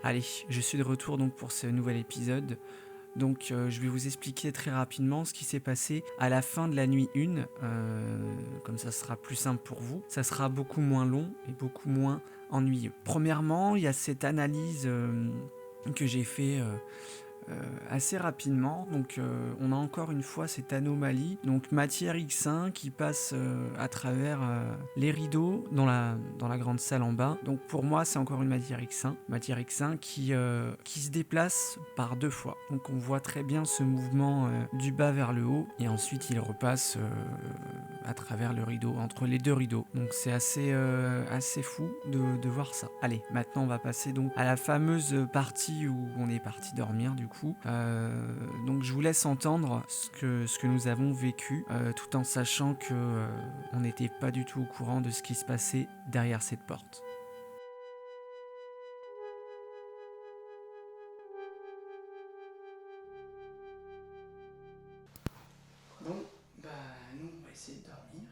Allez, je suis de retour donc pour ce nouvel épisode. Donc je vais vous expliquer très rapidement ce qui s'est passé à la fin de la nuit 1, comme ça sera plus simple pour vous. Ça sera beaucoup moins long et beaucoup moins ennuyeux. Premièrement, il y a cette analyse que j'ai fait assez rapidement. Donc on a encore une fois cette anomalie, donc matière X1 qui passe à travers les rideaux dans la grande salle en bas. Donc pour moi c'est encore une matière X1 qui se déplace par deux fois. Donc on voit très bien ce mouvement du bas vers le haut et ensuite il repasse à travers le rideau, entre les deux rideaux. Donc c'est assez fou de voir ça. Allez, maintenant on va passer donc à la fameuse partie où on est parti dormir du coup. Donc je vous laisse entendre ce que nous avons vécu, tout en sachant que on n'était pas du tout au courant de ce qui se passait derrière cette porte. Bon, bah nous on va essayer de dormir.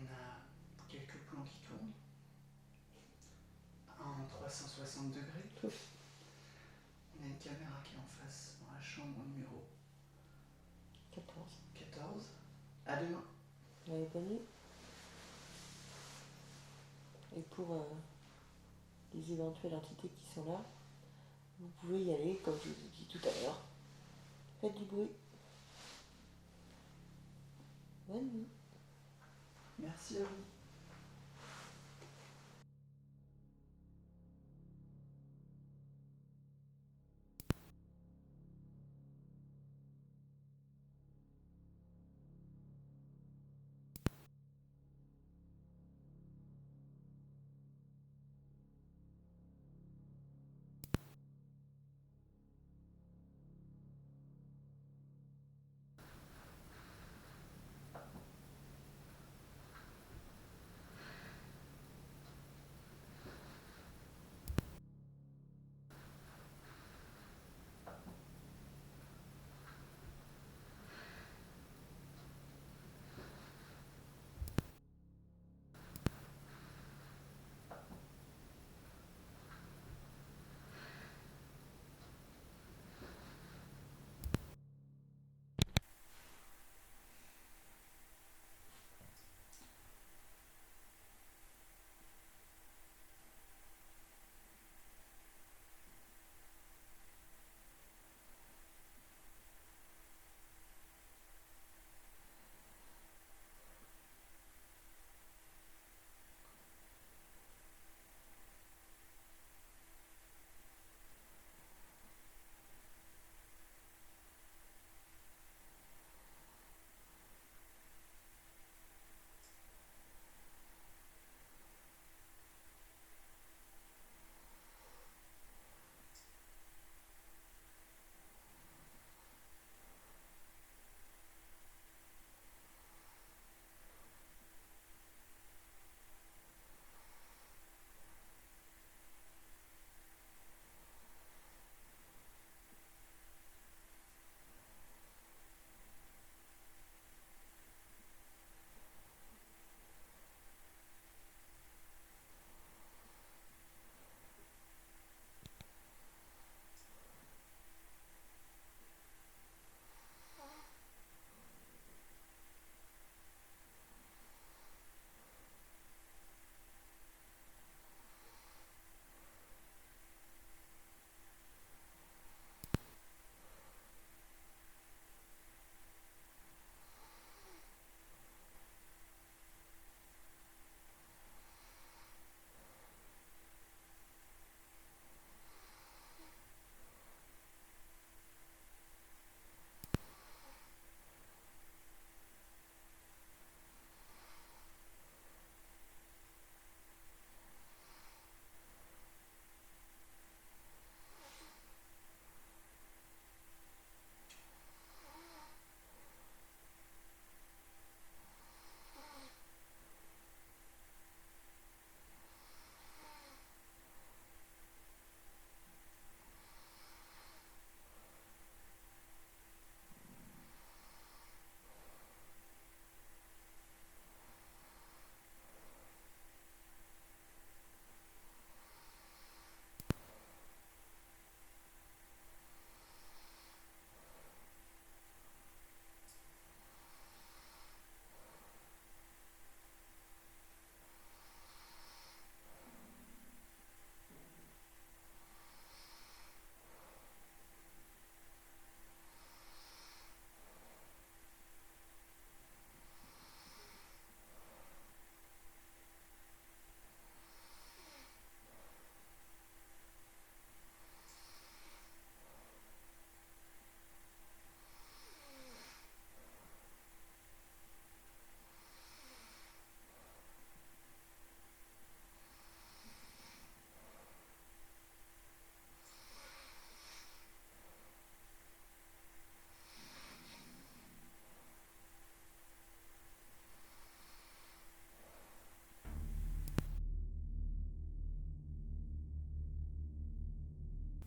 On a quelques plans qui tournent en 360 degrés. On a une caméra qui est en face dans la chambre numéro 14. À demain. Ouais, bonne nuit. Et pour les éventuelles entités qui sont là, vous pouvez y aller, comme je vous ai dit tout à l'heure. Faites du bruit. Bonne nuit. Merci à vous.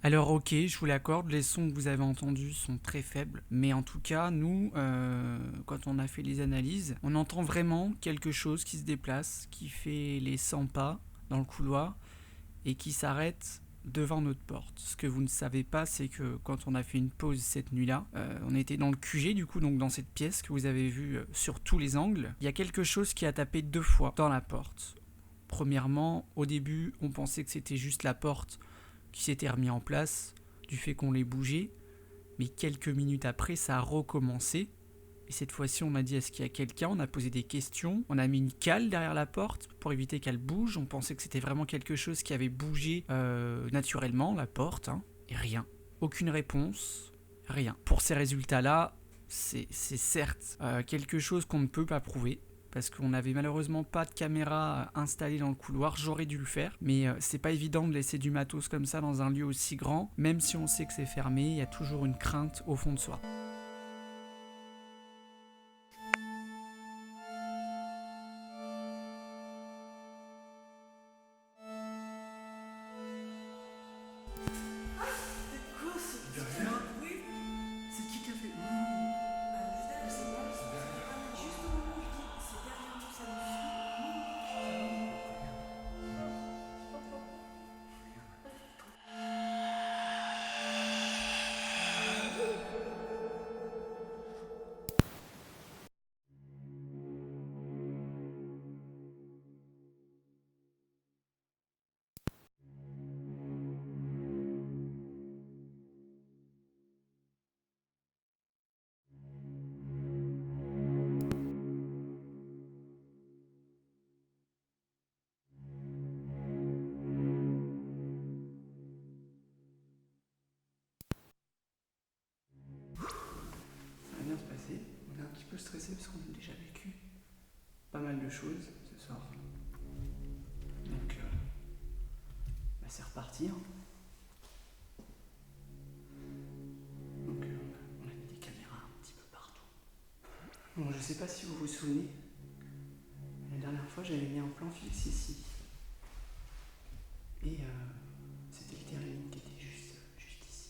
Alors ok, je vous l'accorde, les sons que vous avez entendus sont très faibles, mais en tout cas, nous, quand on a fait les analyses, on entend vraiment quelque chose qui se déplace, qui fait les 100 pas dans le couloir et qui s'arrête devant notre porte. Ce que vous ne savez pas, c'est que quand on a fait une pause cette nuit-là, on était dans le QG du coup, donc dans cette pièce que vous avez vue sur tous les angles, il y a quelque chose qui a tapé 2 fois dans la porte. Premièrement, au début, on pensait que c'était juste la porte qui s'était remis en place du fait qu'on l'ait bougé, mais quelques minutes après, ça a recommencé. Et cette fois-ci, on m'a dit est-ce qu'il y a quelqu'un? On a posé des questions, on a mis une cale derrière la porte pour éviter qu'elle bouge. On pensait que c'était vraiment quelque chose qui avait bougé naturellement, la porte, hein, et rien. Aucune réponse, rien. Pour ces résultats-là, c'est certes quelque chose qu'on ne peut pas prouver, parce qu'on n'avait malheureusement pas de caméra installée dans le couloir, j'aurais dû le faire, mais c'est pas évident de laisser du matos comme ça dans un lieu aussi grand, même si on sait que c'est fermé, il y a toujours une crainte au fond de soi. C'est qui a fait Ça va bien se passer. On est un petit peu stressé parce qu'on a déjà vécu pas mal de choses ce soir. Donc, c'est reparti. Hein. Donc, on a mis des caméras un petit peu partout. Bon, je sais pas si vous vous souvenez, la dernière fois j'avais mis un plan fixe ici. Et c'était le terrain qui était juste ici.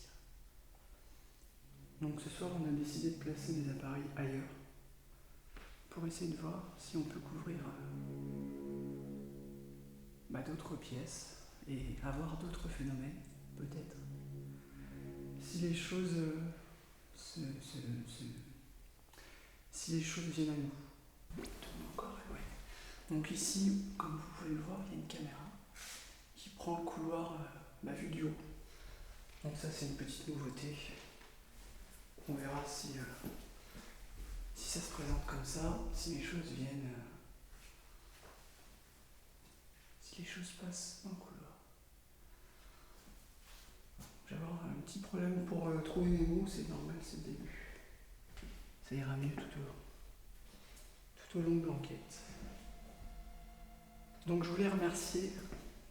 Donc ce soir, on a décidé de placer des appareils ailleurs pour essayer de voir si on peut couvrir d'autres pièces et avoir d'autres phénomènes, peut-être. Si les choses si les choses viennent à nous. Encore, ouais. Donc ici, comme vous pouvez le voir, il y a une caméra qui prend le couloir vu du haut. Donc ça, c'est une petite nouveauté. On verra si ça se présente comme ça, si les choses viennent, si les choses passent dans le couloir. Je vais avoir un petit problème pour trouver mes mots, c'est normal, c'est le début. Ça ira mieux tout au long de l'enquête. Donc je voulais remercier,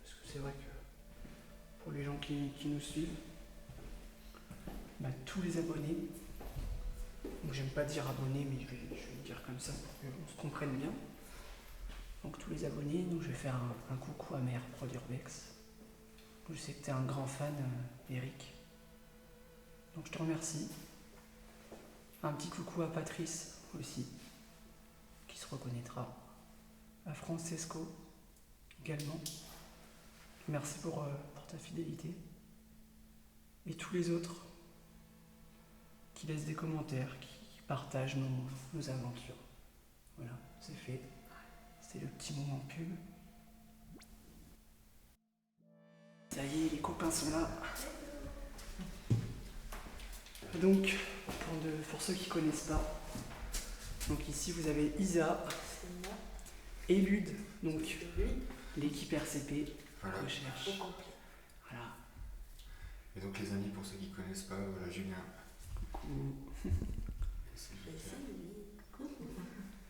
parce que c'est vrai que pour les gens qui nous suivent, tous les abonnés. Donc j'aime pas dire abonnés, mais je vais le dire comme ça pour qu'on se comprenne bien. Donc tous les abonnés, donc je vais faire un coucou à Mère Prod Urbex. Je sais que tu es un grand fan, Eric. Donc je te remercie. Un petit coucou à Patrice aussi, qui se reconnaîtra. À Francesco également. Merci pour ta fidélité. Et tous les autres qui laissent des commentaires, qui partagent nos aventures. Voilà, c'est fait. C'est le petit moment pub. Ça y est, les copains sont là. Donc, pour ceux qui ne connaissent pas, donc ici vous avez Isa et Lude, donc l'équipe RCP, voilà. Recherche. Voilà. Et donc les amis, pour ceux qui ne connaissent pas, voilà Julien. Coucou.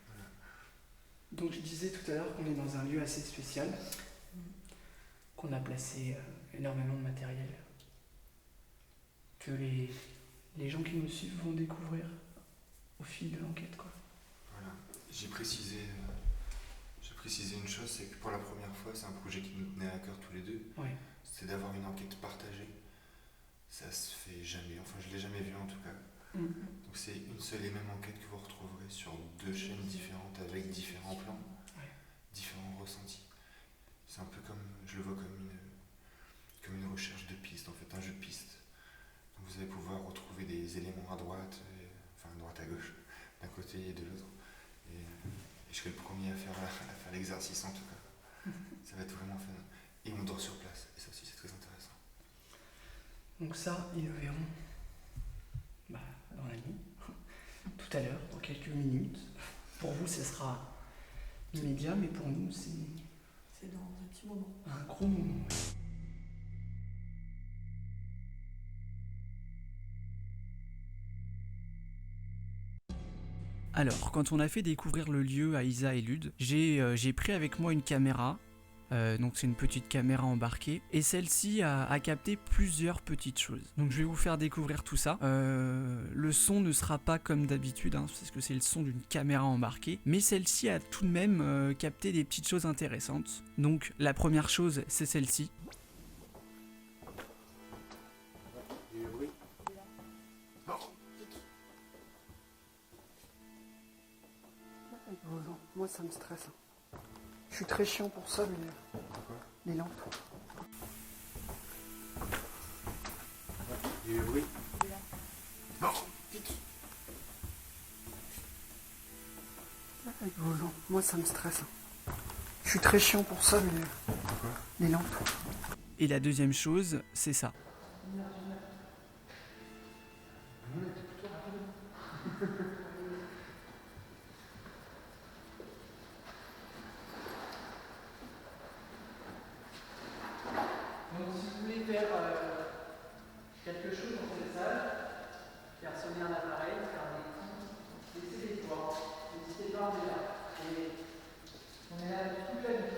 Voilà. Donc je disais tout à l'heure qu'on est dans un lieu assez spécial, qu'on a placé énormément de matériel, que les gens qui nous suivent vont découvrir au fil de l'enquête, quoi. Voilà. J'ai précisé une chose, c'est que pour la première fois, c'est un projet qui nous tenait à cœur tous les deux. Ouais. C'est d'avoir une enquête partagée. ça se fait jamais, enfin je l'ai jamais vu en tout cas. Donc c'est une seule et même enquête que vous retrouverez sur deux chaînes différentes avec différents plans, différents ressentis. C'est un peu comme, je le vois comme une recherche de pistes, en fait, un jeu de pistes. Donc vous allez pouvoir retrouver des éléments à droite, enfin à droite à gauche, d'un côté et de l'autre. Et je serai le premier à faire l'exercice en tout cas. Ça va être vraiment fun. Et on dort sur place, et ça aussi c'est très intéressant. Donc ça, ils le verront dans la nuit, tout à l'heure, dans quelques minutes. Pour vous, ce sera immédiat, mais pour nous, C'est dans un petit moment. un gros moment. Alors, quand on a fait découvrir le lieu à Isa et Lude, j'ai pris avec moi une caméra. Donc c'est une petite caméra embarquée et celle-ci a capté plusieurs petites choses. Donc je vais vous faire découvrir tout ça. Le son ne sera pas comme d'habitude parce que c'est le son d'une caméra embarquée, mais celle-ci a tout de même capté des petites choses intéressantes. Donc la première chose c'est celle-ci. Moi, ça me stresse. Je suis très chiant pour ça, mais les lampes. Oui. Moi, ça me stresse. Je suis très chiant pour ça, mais les lampes. Et la deuxième chose c'est ça. Donc, si vous voulez faire quelque chose dans cette salle, faire sonner un appareil, faire des coups, laissez les portes, n'hésitez pas, on est là. Et on est là toute la nuit.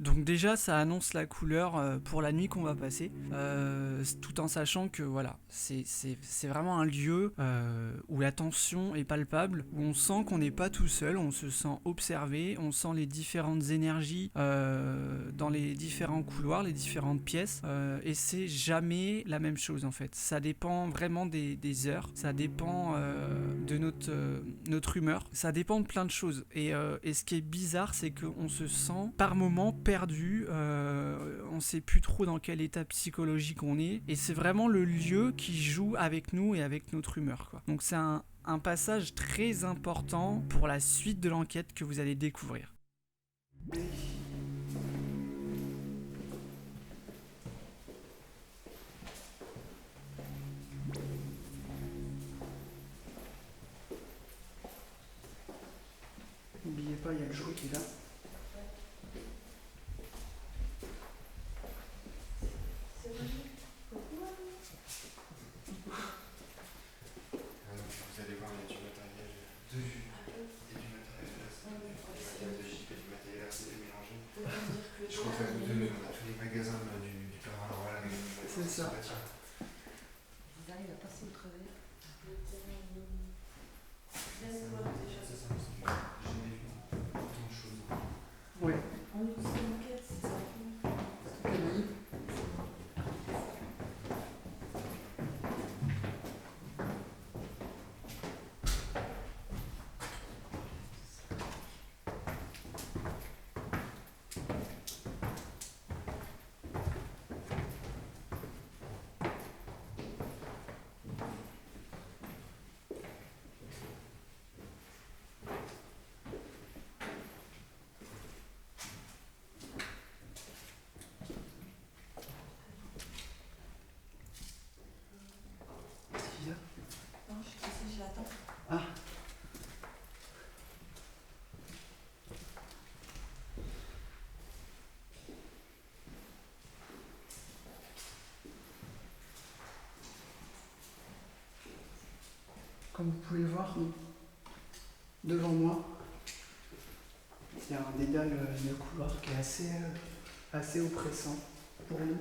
Donc déjà, ça annonce la couleur pour la nuit qu'on va passer, tout en sachant que voilà, c'est vraiment un lieu où la tension est palpable, où on sent qu'on n'est pas tout seul, on se sent observé, on sent les différentes énergies dans les différents couloirs, les différentes pièces, et c'est jamais la même chose en fait. Ça dépend vraiment des heures, ça dépend de notre humeur, ça dépend de plein de choses. Et ce qui est bizarre, c'est qu'on se sent par moments perdu, on sait plus trop dans quel état psychologique on est, et c'est vraiment le lieu qui joue avec nous et avec notre humeur, quoi. Donc c'est un passage très important pour la suite de l'enquête que vous allez découvrir. N'oubliez pas, il y a le jouet qui est là. Vous allez voir, il y a du matériel de vue et du matériel de Jeep et du matériel RCD mélangé. Je crois que vous donner tous les magasins du paranormal. C'est ça. Ils arrivent à passer au travers. J'ai jamais vu autant de choses. Ouais. On nous dit une enquête, c'est ça. Camille. Non, je suis cassée, je l'attends. Ah. Comme vous pouvez voir, devant moi, il y a un dédale de couloir qui est assez oppressant pour nous.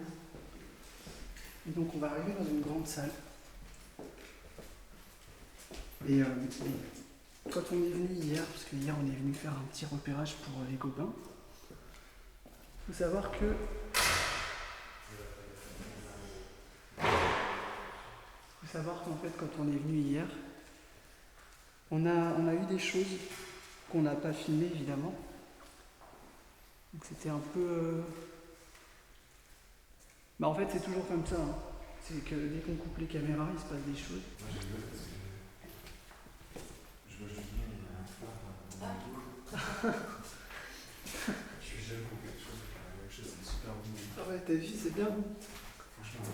Et donc on va arriver dans une grande salle. Et quand on est venu hier, parce que hier on est venu faire un petit repérage pour les copains, il faut savoir que qu'en fait quand on est venu hier, on a eu des choses qu'on n'a pas filmées évidemment. Donc c'était un peu... Bah en fait c'est toujours comme ça, hein. C'est que dès qu'on coupe les caméras, il se passe des choses. Moi j'ai vu parce que je vois Julien, il y a un phare dans le dos. Je suis jamais coupé quelque chose, la même chose, c'est super bon. Ah ouais, t'as vu, c'est bien. Franchement, je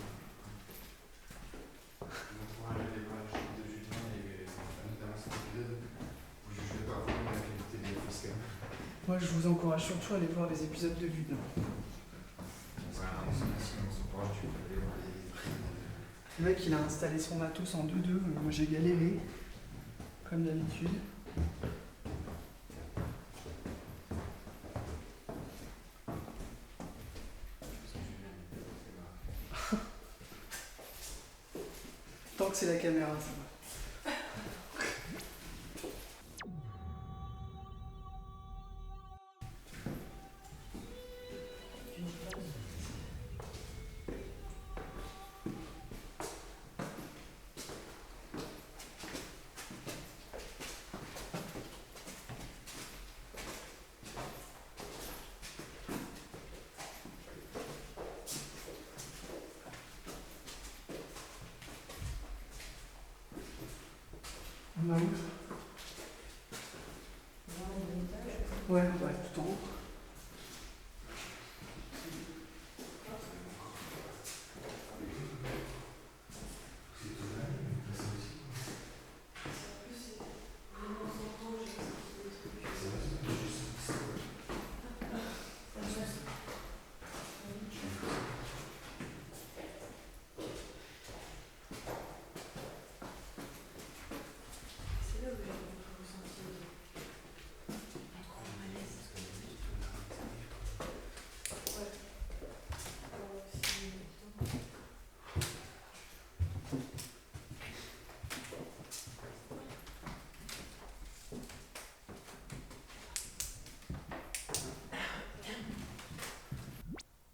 vous encourage à aller voir la chaîne de Julien et notamment cet épisode où je vais pas voir la qualité des facecam. Moi je vous encourage surtout à aller voir les épisodes de Lude. Voilà, on s'encourage, tu peux aller voir les. Le mec il a installé son matos en 2-2, moi j'ai galéré, comme d'habitude. Tant que c'est la caméra, ça va.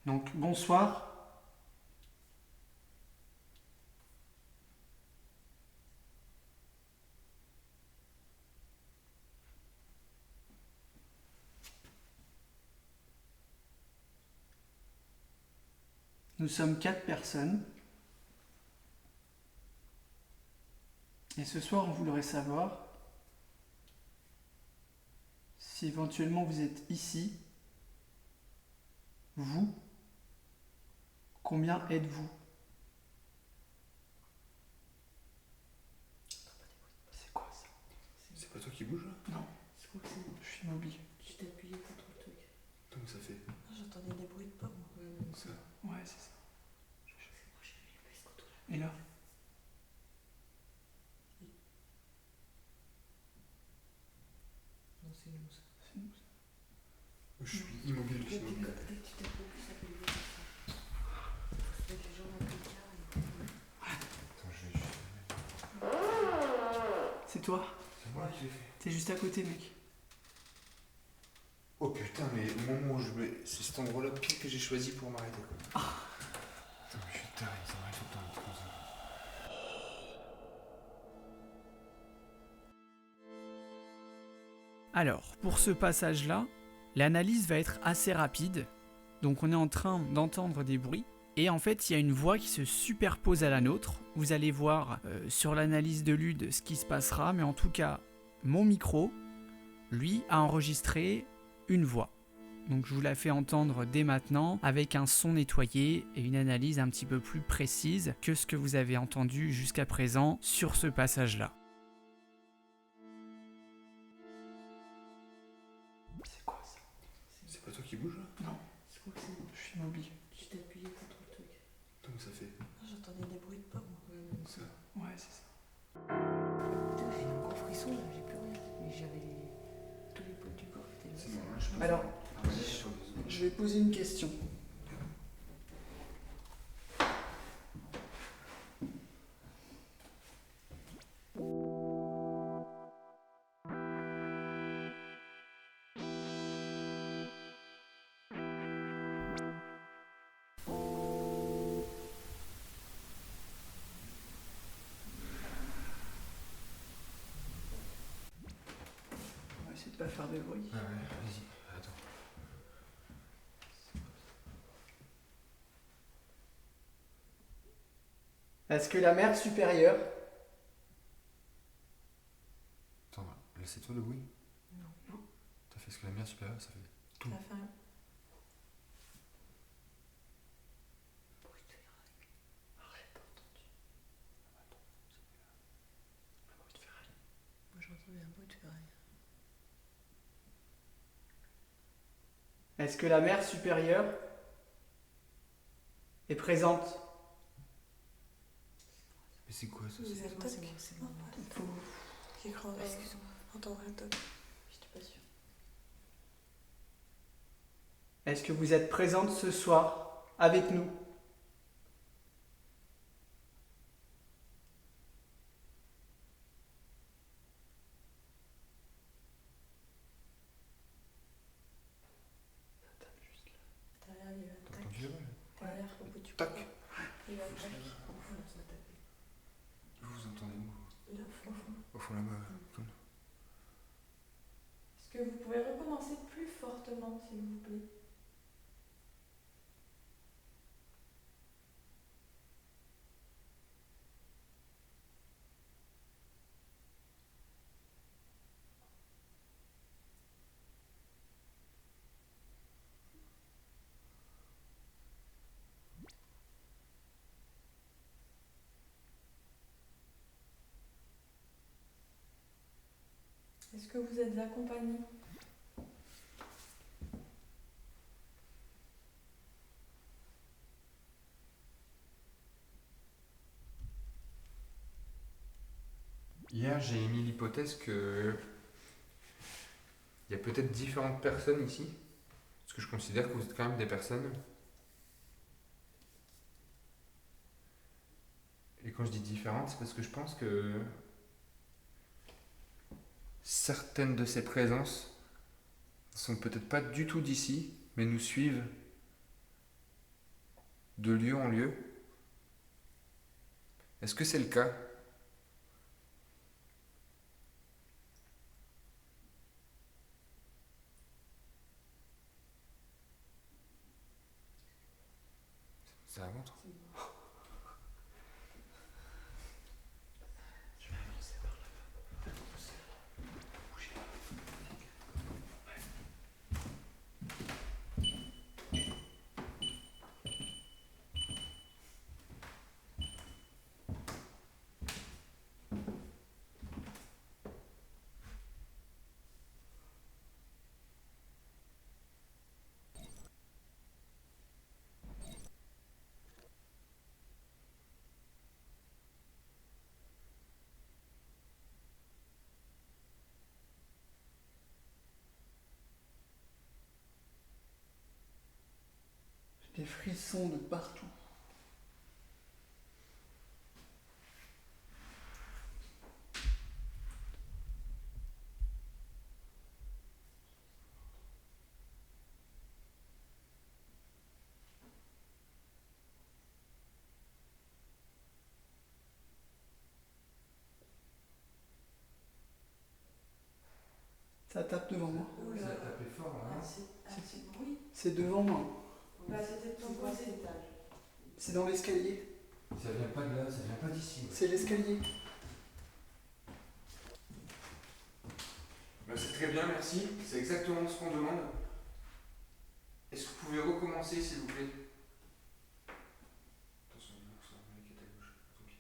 Donc bonsoir. Nous sommes 4 personnes. Et ce soir, on voudrait savoir si éventuellement vous êtes ici, vous, combien êtes-vous? C'est quoi ça? C'est pas toi qui bouge là? Non, C'est quoi que c'est? je suis immobile. Tu t'es appuyé contre le truc. Donc ça fait. Ah, j'entendais des bruits de pas, moi. Ça. Ouais, c'est ça. Moi, j'ai vu les ce côté-là. Et là? Non, c'est nous, ça. C'est nous, ça. Je suis immobile Dès aussi. que tu t'es appuyé, ça fait des bruits comme ça. Faut se mettre les jambes un peu carrées. Attends, je vais juste. C'est toi? C'est moi qui l'ai fait. T'es juste à côté, mec. Oh putain, mais au moment où je mets. C'est cet endroit-là pile que j'ai choisi pour m'arrêter quoi. Putain, mais je suis taré, ça m'arrive tout le temps comme ça. Alors, pour ce passage-là, l'analyse va être assez rapide. Donc on est en train d'entendre des bruits. Et en fait, il y a une voix qui se superpose à la nôtre. Vous allez voir sur l'analyse de Lude ce qui se passera. Mais en tout cas, mon micro, lui, a enregistré une voix. Donc je vous la fais entendre dès maintenant avec un son nettoyé et une analyse un petit peu plus précise que ce que vous avez entendu jusqu'à présent sur ce passage-là. C'est quoi ça? C'est pas toi qui bouge là? Non, C'est quoi que c'est? je suis immobile. Tu t'es appuyé contre le truc. Donc ça fait. Ah, j'entendais des bruits de pas, moi. Ça. Ouais, c'est ça. Putain, j'ai un gros frisson là, j'ai plus rien. Mais j'avais tous les poils du corps qui étaient C'est là. normal, je pense. Alors, Ah, vas-y, sur deux secondes. je vais poser une question. On va essayer de pas faire de bruit. Ah ouais, vas-y, attends. Est-ce que la mère supérieure Attends, là c'est toi le bruit? Non. T'as fait ce que la mienne supérieure, ça fait. Tu as fait un bruit de ferraille. Ah, j'ai pas entendu. Un bruit de ferraille. Moi j'entendais un bruit de ferraille. Est-ce que la mère supérieure est présente? Mais c'est quoi ça? C'est moi, c'est moi, c'est moi. J'ai cru entendre un toc. J'étais pas sûre. Est-ce que vous êtes présente ce soir avec nous? Derrière, il y a eu un T'as tac. entendu là? Derrière, au bout du Tac. couloir. Il y a eu un tac. Au fond, ça a tapé. Vous entendez où? Là, au fond. Au fond là-bas. Tourne. Est-ce que vous pouvez recommencer plus fortement, s'il vous plaît? Est-ce que vous êtes accompagné? Hier, j'ai émis l'hypothèse que il y a peut-être différentes personnes ici, parce que je considère que vous êtes quand même des personnes. Et quand je dis différentes, c'est parce que je pense que certaines de ces présences sont peut-être pas du tout d'ici, mais nous suivent de lieu en lieu? Est-ce que c'est le cas? C'est à votre. J'ai des frissons de partout. Ça tape devant moi. Ça a tapé fort là, hein? C'est bruit. C'est devant moi. Bah, c'était de ton côté. C'est dans l'escalier. Ça vient pas de là, ça vient pas d'ici. Ouais. C'est l'escalier. Ben, c'est très bien, merci. C'est exactement ce qu'on demande. Est-ce que vous pouvez recommencer, s'il vous plaît? Attention, l'ours qui est à gauche. Ok.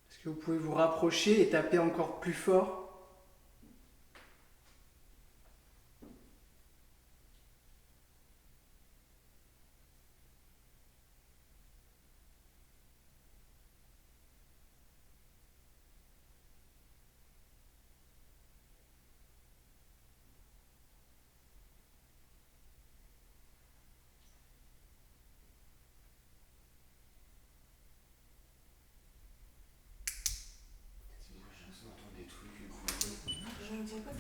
Est-ce que vous pouvez vous rapprocher et taper encore plus fort?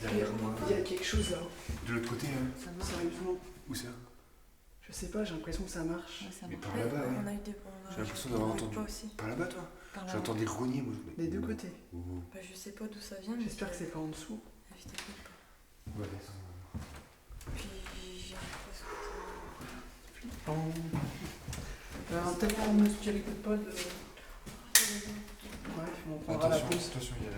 Derrière moi. Il y a quelque chose là. De l'autre côté, hein. Sérieusement. Où ça? Je sais pas, j'ai l'impression que ça marche. Mais par là-bas, ouais. On a eu des J'ai l'impression d'avoir entendu. Toi aussi. Par là-bas, toi? Par là. J'entends des grognements, moi. Des deux côtés. Ouh. Bah, je sais pas d'où ça vient, mais J'espère que c'est pas en dessous. je t'écoute pas. Ouais, descends. Puis j'ai l'impression Peut-être qu'on ne se écoute pas de. Bref, on prendra la pause. Attention, il y a la.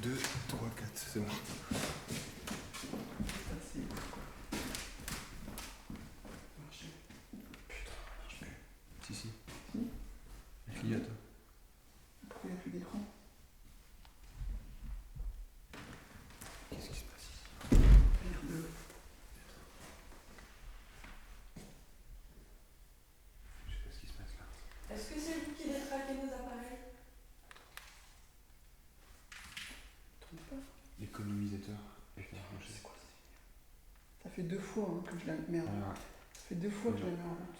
2, 3, 4, c'est bon. Si, si. Il clignote. Pourquoi il n'y a plus d'écran? Qu'est-ce qui se passe ici? Merde. Je sais pas ce qui se passe là. Est-ce que c'est vous qui détraquez nos appareils? Trompe pas. Économisateur. C'est quoi ça? Ça fait 2 fois hein, que je la mets en route. Alors, Ça fait 2 fois que je la mets en route.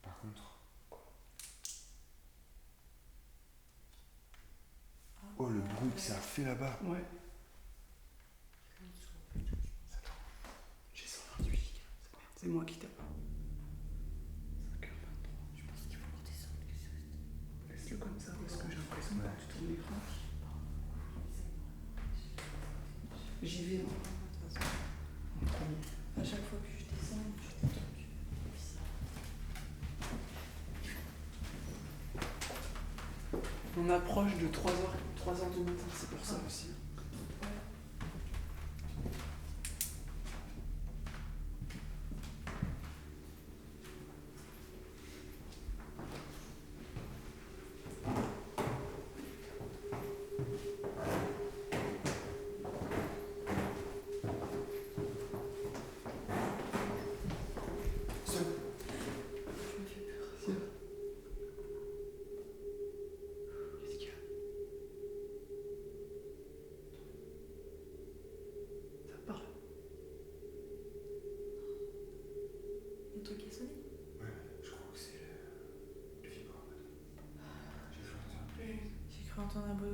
par contre. Oh, le bruit que ça a fait là-bas. Ouais. J'ai 128 gigas. C'est moi qui tape. 5h23. Je pense qu'il faut redescendre. Laisse-le comme ça parce que j'ai l'impression que tu tournes l'écran. J'y vais moi. En premier. À chaque fois que je descends, je fais des trucs. On approche de 3h du matin, c'est pour ça aussi. Seul. Je me fais peur. Qu'est-ce qu'il y a?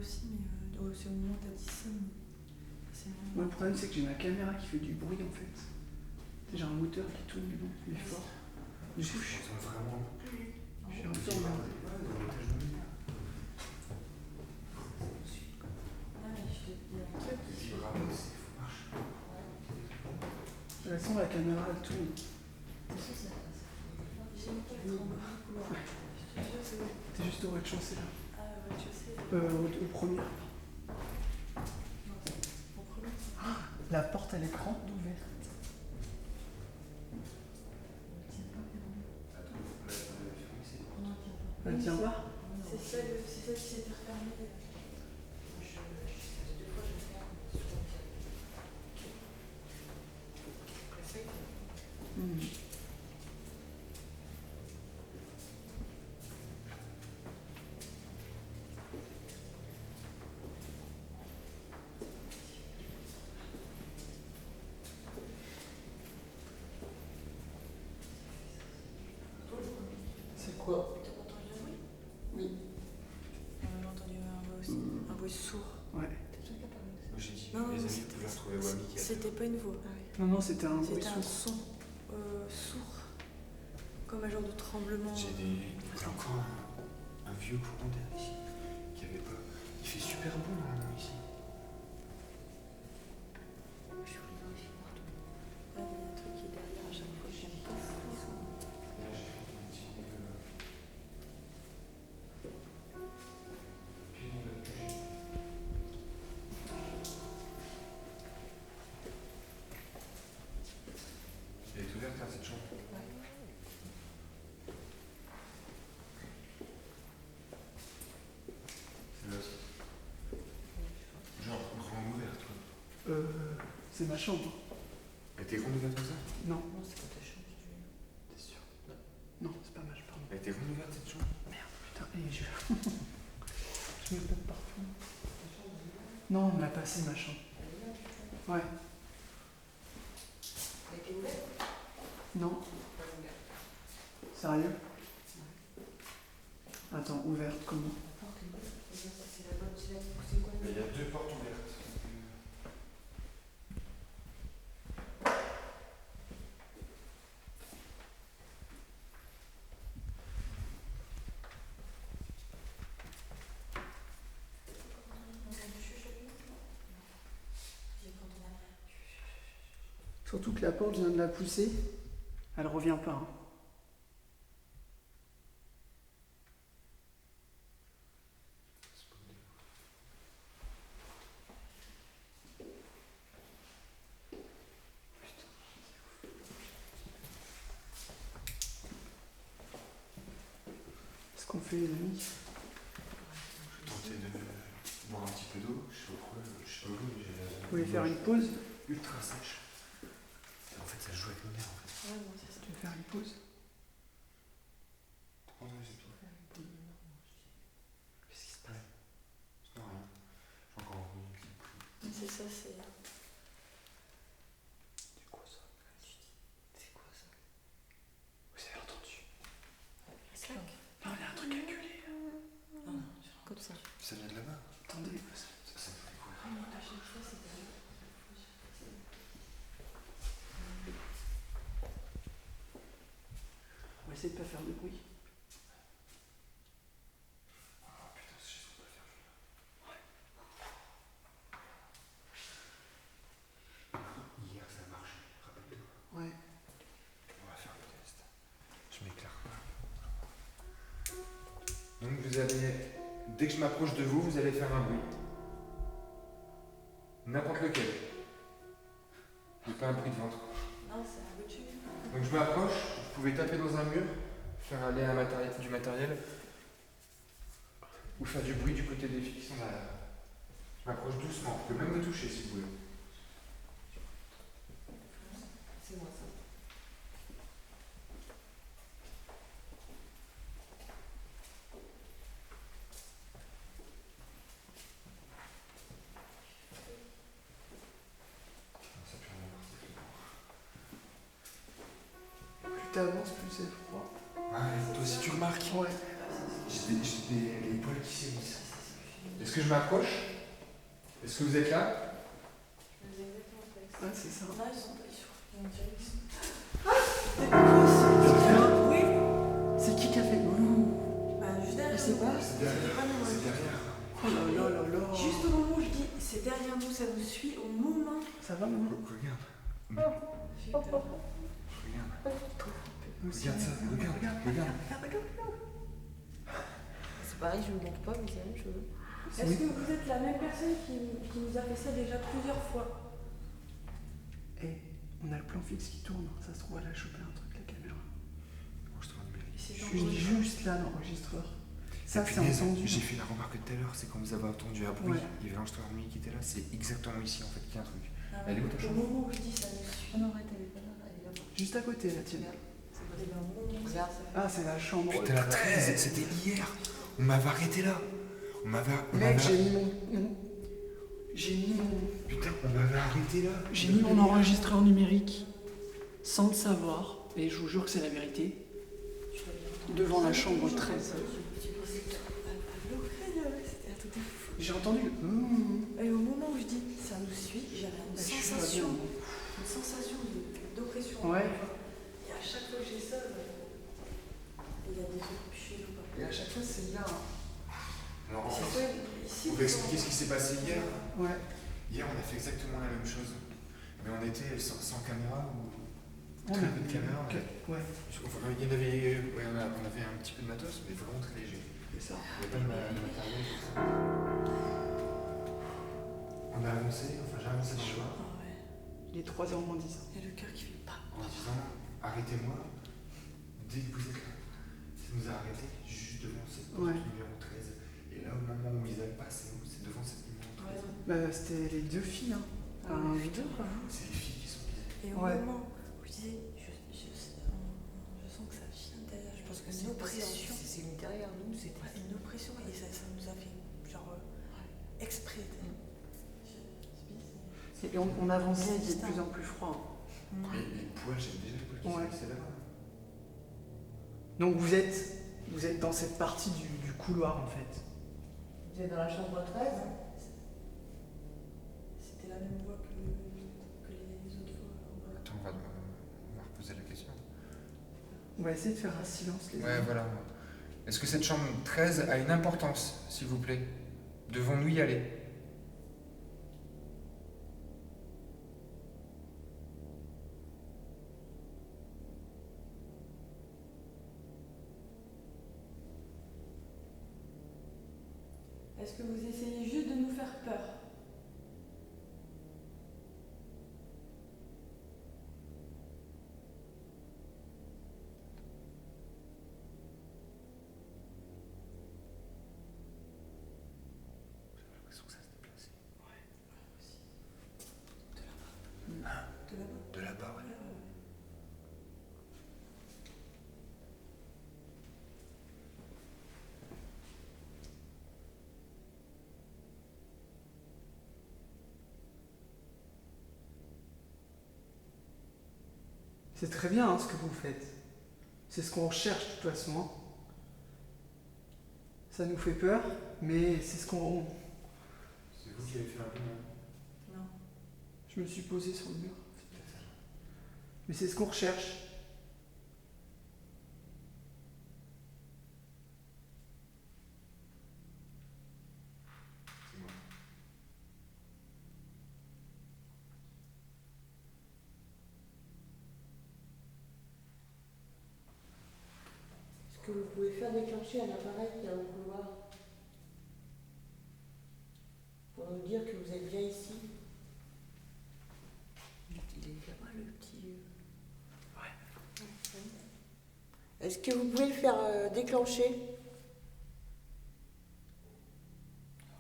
aussi, mais c'est au moment où t'as dit ça. C'est Moi, le problème, c'est que j'ai ma caméra qui fait du bruit en fait. J'ai un moteur qui tourne, mais bon, il est fort. Du coup, je j'entends vraiment. suis un peu emmerdé. De toute façon, la caméra elle tourne. T'es juste au rez-de-chaussée là. Au premier. La porte à l'écran ouverte. Elle tient pas. C'est ça qui s'était refermé. C'est quoi? T'as entendu un bruit? Oui. On a entendu un bruit aussi. Un bruit sourd. Ouais. C'est toi qui as parlé de ça? Moi j'ai dit, Non, les amis, c'était- vous pouvez retrouver Wami qui a C'était pas une voix. Non, c'était un bruit C'était un sourd. son sourd. Comme un genre de tremblement. Il y a encore un vieux courant d'air ici. Qui avait pas. Il fait super bon normalement ici. Je voulais vérifier partout. Ah, il y a un truc qui est derrière à chaque fois. J'aime pas ça. Là j'ai fait un petit peu. Puis on a bougé. Elle est ouverte cette chambre. C'est là aussi. Genre grande ouverte quoi. C'est ma chambre. Elle était grande ouverte comme ça? Non, Non, c'est pas ta chambre, T'es sûr? non, c'est pas ma chambre. Elle était grande ouverte cette chambre? Putain, et je. Je me tape partout. Non, on me l'a passé ma chambre. Ouais. Elle était ouverte? Non. Pas ouverte. Sérieux? Attends, ouverte comment? La porte est ouverte. C'est la bonne, c'est quoi? Il y a deux portes ouvertes. Surtout que la porte, je viens de la pousser. Elle revient pas. Hein. Qu'est-ce qu'on fait les amis? Je tentais de boire un petit peu d'eau. Je sais pas pourquoi, je sais pas où, mais j'ai la. Vous voulez faire une pause? Ultra sèche. En fait, ça joue avec mon nerf en fait. Ouais, bon, c'est ça. Tu veux faire une pause? Prends dans les épaules. Qu'est-ce qui se passe? Non, rien. J'ai encore un petit peu. C'est ça, c'est. C'est quoi ça? C'est quoi ça? Vous avez entendu? Clac. Non, il y a un truc à gueuler. Non, non, Comme ça. Ça vient de là-bas. Attendez. Ça me fait courir. À chaque fois, c'est On va essayer de pas faire de bruit. Ah putain, c'est juste qu'on doit faire jouer. Hier ça a marché, rappelle-toi. Ouais. On va faire le test. Je m'éclaire pas. Donc vous allez. Dès que je m'approche de vous, vous allez faire un bruit. N'importe lequel. Mais pas un bruit de ventre. Non, c'est un voiture. Donc je m'approche, vous pouvez taper dans un mur, faire aller du matériel, ou faire du bruit du côté des filles qui sont derrière. Je m'approche doucement, vous pouvez même me toucher si vous voulez. C'est moi ça. Ça pue rien, c'est fait. Plus t'avances, plus c'est froid. Ouais, toi aussi tu remarques. Ouais. J'ai les poils qui s'érissent. Est-ce que je m'approche? Est-ce que vous êtes là? Ah, c'est ça. Là, ils sont pas sûrs. On dirait qu'ils sont- Oui. C'est qui a fait Bah, juste derrière. Je sais pas. C'est derrière. Pas nous, C'est derrière. Oh là là là là. Juste au moment où je dis c'est derrière nous, ça nous suit, au moment. Ça va, maman? Regarde. J'ai eu peur. Regarde. Aussi. Regarde ça. Regarde. C'est pareil, je vous montre pas, mais c'est la même chose. Est-ce que vous êtes la même personne qui nous a fait ça déjà plusieurs fois? Eh, on a le plan fixe qui tourne. Ça se trouve, elle a chopé un truc, la caméra. Enregistrement numérique. C'est Je suis juste là, l'enregistreur. Ça, c'est Punaise, entendu. j'ai fait la remarque tout à l'heure, c'est quand vous avez entendu un bruit, Ouais. il y avait l'enregistreur numérique qui était là, c'est exactement ici en fait qu'il y a un truc. Ah, Elle est où, ta au chambre? moment où je dis ça nous suit. Non, arrête, elle est pas là, elle est là-bas. Juste à côté, la tienne. Eh ben, au moment où Regarde. Ah, c'est la chambre. Putain, la 13, c'était hier. On m'avait arrêté là. On m'avait. Mec, j'ai mis mon. Putain, on m'avait arrêté là. J'ai mis mon enregistreur numérique sans le savoir, et je vous jure que c'est la vérité, devant la chambre 13. c'était un truc de fou. J'ai entendu. Et au moment où je dis ça nous suit, j'avais une Je suis pas sensation, bien. une sensation d'oppression. Ouais. Et à chaque fois que j'ai ça, il y a des trucs chez nous. Et à chaque fois, c'est là. Alors, en C'est fait, quoi ici? on va expliquer ce qui s'est passé hier. Ouais. Hier, on a fait exactement la même chose. Mais on était sans caméra ou On très a- peu de caméra. Ok, ouais, Enfin, il y en avait, ouais, on avait un petit peu de matos, mais vraiment très léger. c'est ça. Il n'y avait pas de matériel. Tout ça. On a avancé, enfin j'ai avancé dans le choix Ah ouais. Il est 3h moins 10. Et le cœur qui fait pas. en disant arrêtez-moi dès que vous êtes là. Ça nous a arrêtés juste devant cette porte Ouais. numéro 13. Et là, au moment où ils allaient pas, c'est où? C'est devant cette numéro 13. Bah, c'était les deux filles, hein. Enfin, Putain, quoi. C'est les filles qui sont pisées. Et au Ouais. moment où je disais, je sens que ça vient derrière. Je pense que c'est une oppression. C'est mis derrière nous, c'était. Ouais, une oppression. Et ça nous a fait genre exprès. Et on avançait, il faisait de plus en plus froid. Mais les poils, j'aime déjà les poils qui Ouais. sont c'est là-bas. Donc vous êtes dans cette partie du couloir en fait. Vous êtes dans la chambre 13? C'était la même voix que les autres fois. Attends, on va reposer la question. On va essayer de faire un silence les Ouais, amis. voilà. Est-ce que cette chambre 13 a une importance, s'il vous plaît? Devons-nous y aller? Est-ce que vous essayez juste de nous faire peur? J'ai l'impression que ça se déplace. De là-bas. De là-bas, ouais. C'est très bien hein, ce que vous faites. C'est ce qu'on recherche de toute façon. Hein. Ça nous fait peur, mais c'est ce qu'on... C'est vous qui avez fait un peu, non? Non. Je me suis posé sur le mur. C'est peut-être ça. Mais c'est ce qu'on recherche. C'est moi. Est-ce que vous pouvez faire déclencher un appareil qui est dans le couloir pour nous dire que vous êtes bien ici? Il est là-bas le petit. Ouais. Est-ce que vous pouvez le faire déclencher?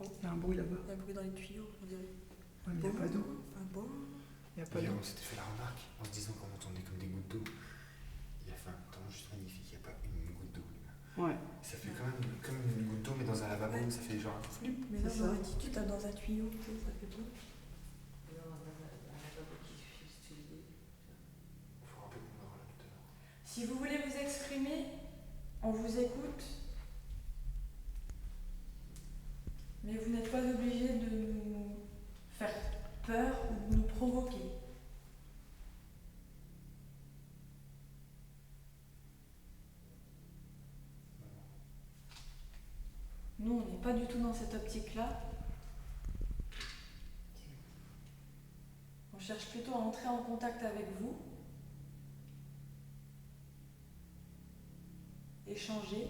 Il y a un bruit là-bas. Il y a un bruit dans les tuyaux, on dirait. Ouais, mais il n'y a pas d'eau. Un bon. Il n'y a pas Hier, d'eau. on s'était fait la remarque en se disant qu'on entendait comme des gouttes d'eau. Il a fait un temps juste magnifique, il n'y a pas une goutte d'eau. Ouais. Ça fait quand même comme une goutte d'eau, mais dans un lavabo, Ouais. ça fait genre un flip. Mais C'est là, ça. on m'a dit, tu tapes dans un tuyau, tu sais, ça fait bon. Non, qui fait Il faut rappeler qu'on aura là tout à l'heure. Si vous voulez vous exprimer, on vous écoute. Mais vous n'êtes pas obligé de nous faire peur ou de nous provoquer. Nous, on n'est pas du tout dans cette optique-là. On cherche plutôt à entrer en contact avec vous, échanger.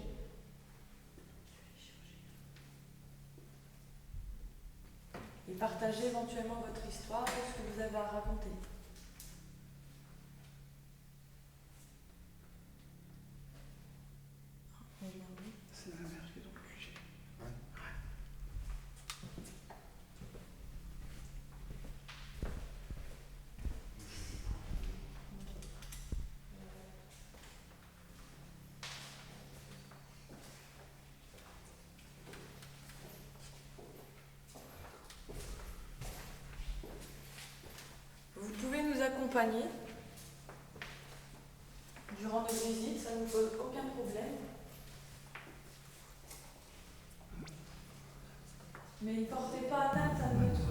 Et partager éventuellement votre histoire et ce que vous avez à raconter. C'est la mère qui est dans le QG. Vous pouvez nous accompagner durant nos visites, ça ne nous pose aucun problème. Mais ne portez pas atteinte à notre...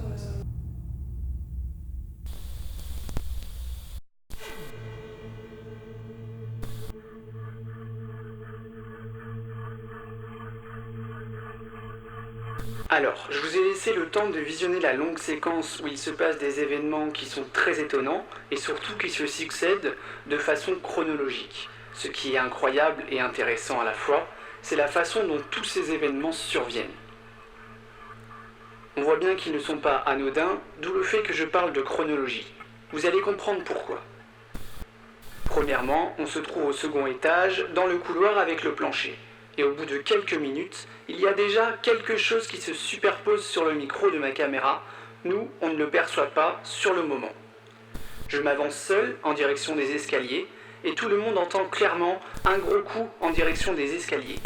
Alors, je vous ai laissé le temps de visionner la longue séquence où il se passe des événements qui sont très étonnants et surtout qui se succèdent de façon chronologique. Ce qui est incroyable et intéressant à la fois, c'est la façon dont tous ces événements surviennent. On voit bien qu'ils ne sont pas anodins, d'où le fait que je parle de chronologie. Vous allez comprendre pourquoi. Premièrement, on se trouve au second étage, dans le couloir avec le plancher. Et au bout de quelques minutes, il y a déjà quelque chose qui se superpose sur le micro de ma caméra. Nous, on ne le perçoit pas sur le moment. Je m'avance seul en direction des escaliers, et tout le monde entend clairement un gros coup en direction des escaliers.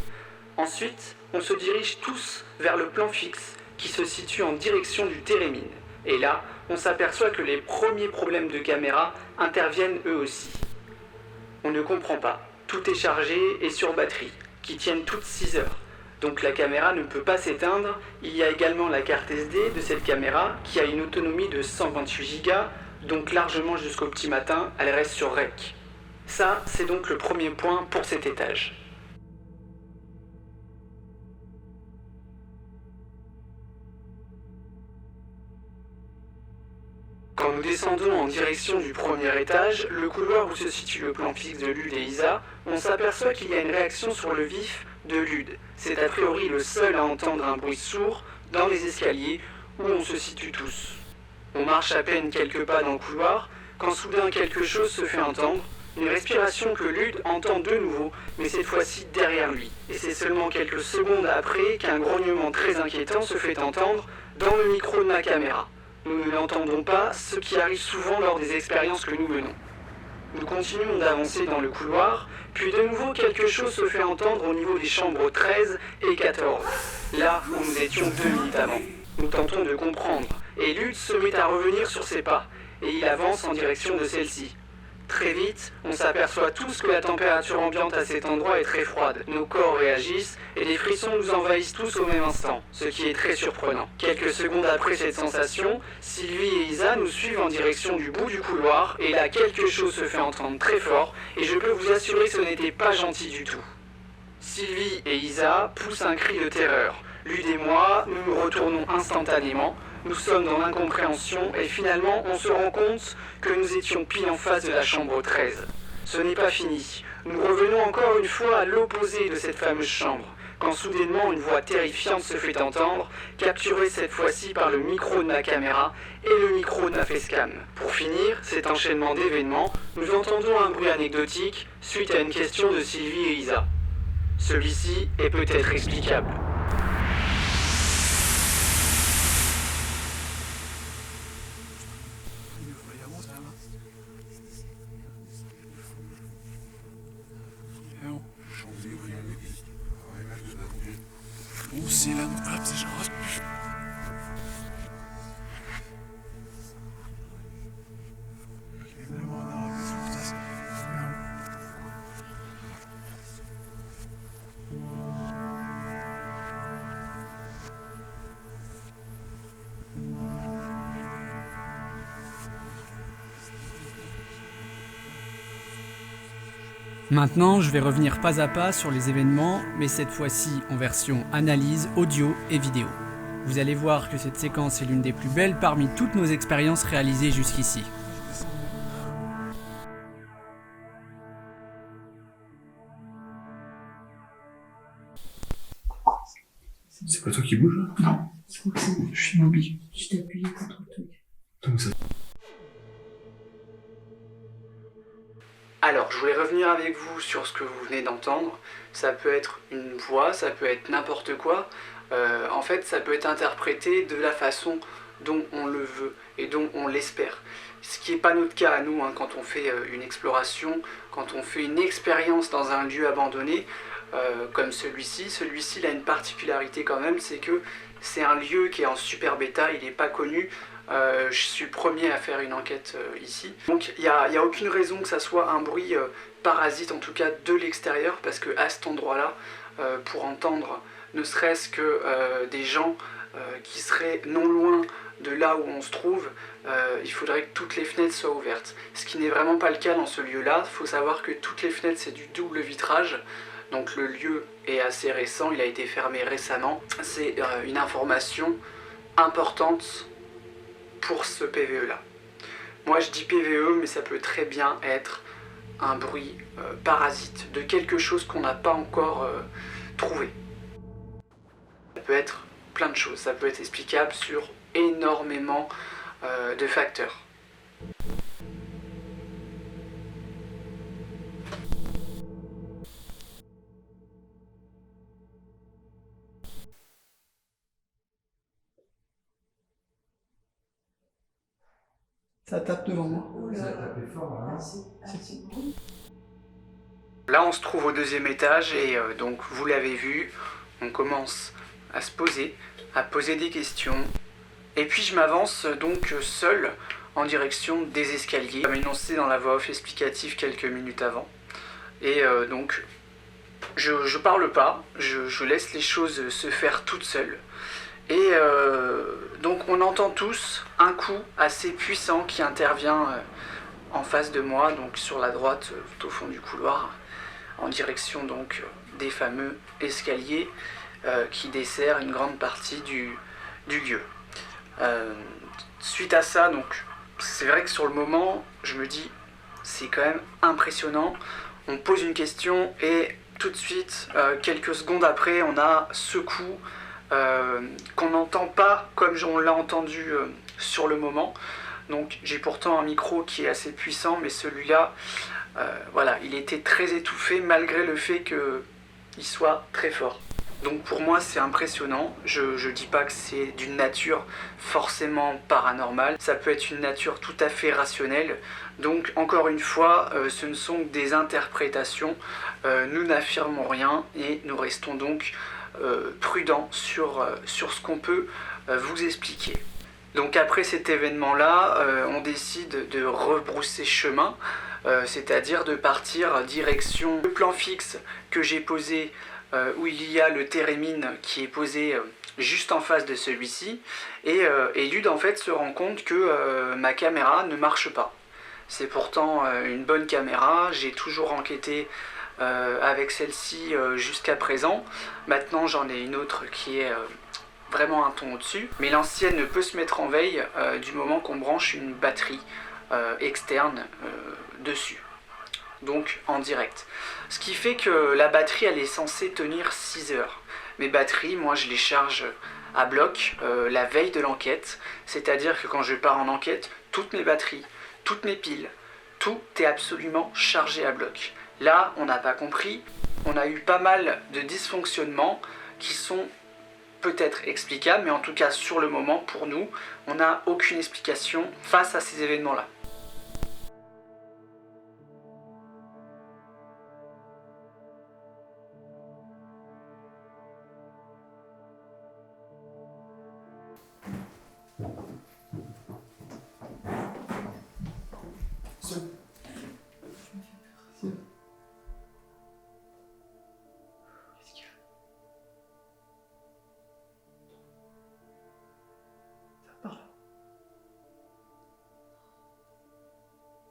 Ensuite, on se dirige tous vers le plan fixe, qui se situe en direction du térémine. Et là, on s'aperçoit que les premiers problèmes de caméra interviennent eux aussi. On ne comprend pas. Tout est chargé et sur batterie, qui tiennent toutes 6 heures. Donc la caméra ne peut pas s'éteindre. Il y a également la carte SD de cette caméra qui a une autonomie de 128 Go, donc largement jusqu'au petit matin, elle reste sur REC. Ça, c'est donc le premier point pour cet étage. Quand nous descendons en direction du premier étage, le couloir où se situe le plan fixe de Lude et Isa, on s'aperçoit qu'il y a une réaction sur le vif de Lude. C'est a priori le seul à entendre un bruit sourd dans les escaliers où on se situe tous. On marche à peine quelques pas dans le couloir, quand soudain quelque chose se fait entendre, une respiration que Lude entend de nouveau, mais cette fois-ci derrière lui. Et c'est seulement quelques secondes après qu'un grognement très inquiétant se fait entendre dans le micro de ma caméra. Nous ne l'entendons pas, ce qui arrive souvent lors des expériences que nous menons. Nous continuons d'avancer dans le couloir, puis de nouveau quelque chose se fait entendre au niveau des chambres 13 et 14, là où nous étions 2 minutes avant. Nous tentons de comprendre, et Lude se met à revenir sur ses pas, et il avance en direction de celle-ci. Très vite, on s'aperçoit tous que la température ambiante à cet endroit est très froide. Nos corps réagissent et des frissons nous envahissent tous au même instant, ce qui est très surprenant. Quelques secondes après cette sensation, Sylvie et Isa nous suivent en direction du bout du couloir et là quelque chose se fait entendre très fort et je peux vous assurer que ce n'était pas gentil du tout. Sylvie et Isa poussent un cri de terreur. Lude et moi, nous nous retournons instantanément. Nous sommes dans l'incompréhension et finalement on se rend compte que nous étions pile en face de la chambre 13. Ce n'est pas fini. Nous revenons encore une fois à l'opposé de cette fameuse chambre, quand soudainement une voix terrifiante se fait entendre, capturée cette fois-ci par le micro de ma caméra et le micro de ma facecam. Pour finir cet enchaînement d'événements, nous entendons un bruit anecdotique suite à une question de Sylvie et Isa. Celui-ci est peut-être explicable. Maintenant, je vais revenir pas à pas sur les événements, mais cette fois-ci en version analyse, audio et vidéo. Vous allez voir que cette séquence est l'une des plus belles parmi toutes nos expériences réalisées jusqu'ici. C'est pas toi qui bouge là? Non, je suis immobile. Je t'ai appuyé contre le truc. Donc ça... Alors, je voulais revenir avec vous sur ce que vous venez d'entendre. Ça peut être une voix, ça peut être n'importe quoi. En fait, ça peut être interprété de la façon dont on le veut et dont on l'espère. Ce qui n'est pas notre cas à nous, hein, quand on fait une exploration, quand on fait une expérience dans un lieu abandonné, comme celui-ci. Celui-ci, il a une particularité quand même, c'est que c'est un lieu qui est en super bêta, il n'est pas connu. Je suis le premier à faire une enquête ici. Donc il n'y a aucune raison que ça soit un bruit parasite, en tout cas de l'extérieur, parce que à cet endroit-là, pour entendre ne serait-ce que des gens qui seraient non loin de là où on se trouve, il faudrait que toutes les fenêtres soient ouvertes. Ce qui n'est vraiment pas le cas dans ce lieu-là. Il faut savoir que toutes les fenêtres, c'est du double vitrage. Donc le lieu est assez récent, il a été fermé récemment. C'est une information importante pour ce PVE-là. Moi je dis PVE, mais ça peut très bien être un bruit parasite de quelque chose qu'on n'a pas encore trouvé. Ça peut être plein de choses, ça peut être explicable sur énormément de facteurs. Ça tape devant moi. Ça a tapé fort là. Là on se trouve au deuxième étage et donc vous l'avez vu, on commence à se poser, à poser des questions. Et puis je m'avance donc seul en direction des escaliers, comme énoncé dans la voix off explicative quelques minutes avant. Et donc je parle pas, je laisse les choses se faire toutes seules. Et donc on entend tous un coup assez puissant qui intervient en face de moi, donc sur la droite, tout au fond du couloir, en direction donc des fameux escaliers qui desserrent une grande partie du lieu. Suite à ça, donc c'est vrai que sur le moment, je me dis c'est quand même impressionnant. On pose une question et tout de suite, quelques secondes après, on a ce coup qu'on n'entend pas comme on l'a entendu sur le moment. Donc j'ai pourtant un micro qui est assez puissant, mais celui-là, voilà, il était très étouffé malgré le fait qu'il soit très fort. Donc pour moi c'est impressionnant, je dis pas que c'est d'une nature forcément paranormale, ça peut être une nature tout à fait rationnelle. Donc encore une fois, ce ne sont que des interprétations, nous n'affirmons rien et nous restons donc prudents sur ce qu'on peut vous expliquer. Donc après cet événement-là, on décide de rebrousser chemin, c'est-à-dire de partir direction le plan fixe que j'ai posé, où il y a le térémine qui est posé juste en face de celui-ci, et Lude en fait se rend compte que ma caméra ne marche pas. C'est pourtant une bonne caméra, j'ai toujours enquêté avec celle-ci jusqu'à présent. Maintenant j'en ai une autre qui est vraiment un ton au-dessus, mais l'ancienne ne peut se mettre en veille du moment qu'on branche une batterie externe dessus, donc en direct. Ce qui fait que la batterie elle est censée tenir 6 heures. Mes batteries, moi je les charge à bloc la veille de l'enquête, c'est-à-dire que quand je pars en enquête, toutes mes batteries, toutes mes piles, tout est absolument chargé à bloc. Là, on n'a pas compris, on a eu pas mal de dysfonctionnements qui sont peut-être explicables, mais en tout cas sur le moment, pour nous, on n'a aucune explication face à ces événements-là.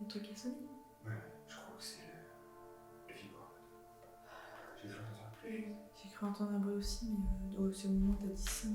Le truc a sonné. Ouais, je crois que c'est le vibreur. J'ai cru entendre un bruit aussi, mais au moment où t'as dit ça.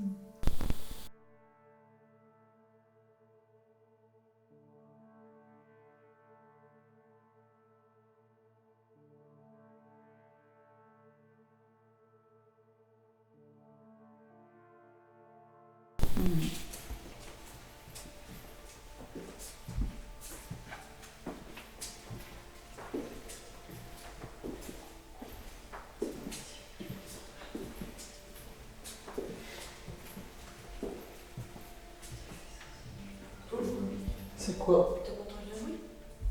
C'est quoi? T'as pas entendu un bruit?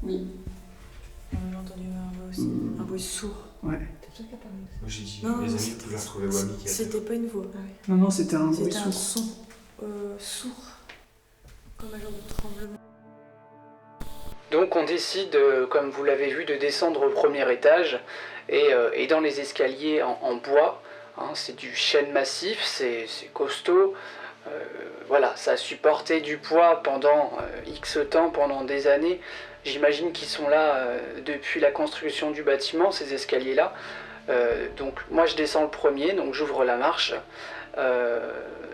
Oui. On a entendu un bruit aussi. Un bruit sourd. Ouais. T'as peut-être qu'à parler. Moi j'ai dit, Non, les amis, c'était- vous pouvez retrouver Wami qui a C'était pas une voix. Non, non, c'était un bruit C'était un sourd. son sourd. Comme un genre de tremblement. Donc on décide, comme vous l'avez vu, de descendre au premier étage et dans les escaliers en bois, hein, c'est du chêne massif, c'est costaud, voilà, ça a supporté du poids pendant X temps, pendant des années. J'imagine qu'ils sont là depuis la construction du bâtiment, ces escaliers-là. Donc moi je descends le premier, donc j'ouvre la marche.